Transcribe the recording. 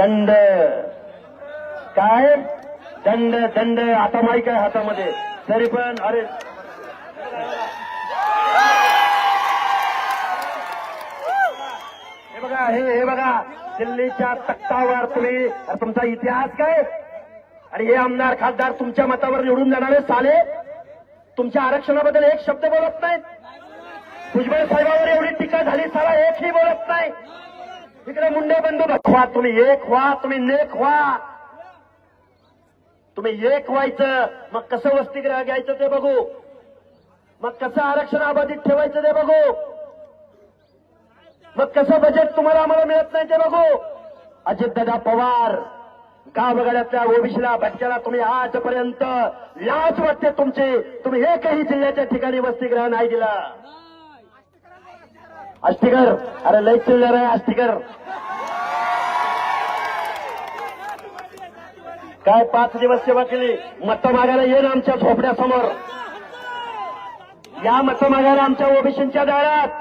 दंड काय दंड दंड आता माहिती आहे हातामध्ये तरी पण अरे हे बघा हे बघा दिल्लीच्या तख्तावर तुम्ही तुमचा इतिहास काय आणि हे आमदार खासदार तुमच्या मतावर निवडून जाणारे साले तुमच्या आरक्षणाबद्दल एक शब्द बोलत नाहीत. भुजबळ साहेबांवर एवढी टीका झाली साला एकही बोलत नाही. इकडे मुंडे बंधू दाखवा तुम्ही एक व्हा तुम्ही नेक व्हा. तुम्ही एक व्हायचं मग कसं वसतिगृह घ्यायचं ते बघू मग कसं आरक्षण अबाधित ठेवायचं ते बघू मग कसं बजेट तुम्हाला आम्हाला मिळत नाही ते बघू. अजितदादा पवार गाव बघायला ओबीसीला भटक्याला तुम्ही आजपर्यंत लाज वाटते तुमची तुम्ही एकही जिल्ह्याच्या ठिकाणी वसतिगृह नाही दिला. आष्टीकर अरे लय चिल्लर आहे आष्टीकर. काय 5 दिवस सेवा केली मतं मागायला येईन आमच्या झोपड्यासमोर या मतं मागायला आमच्या ओबीसींच्या दारात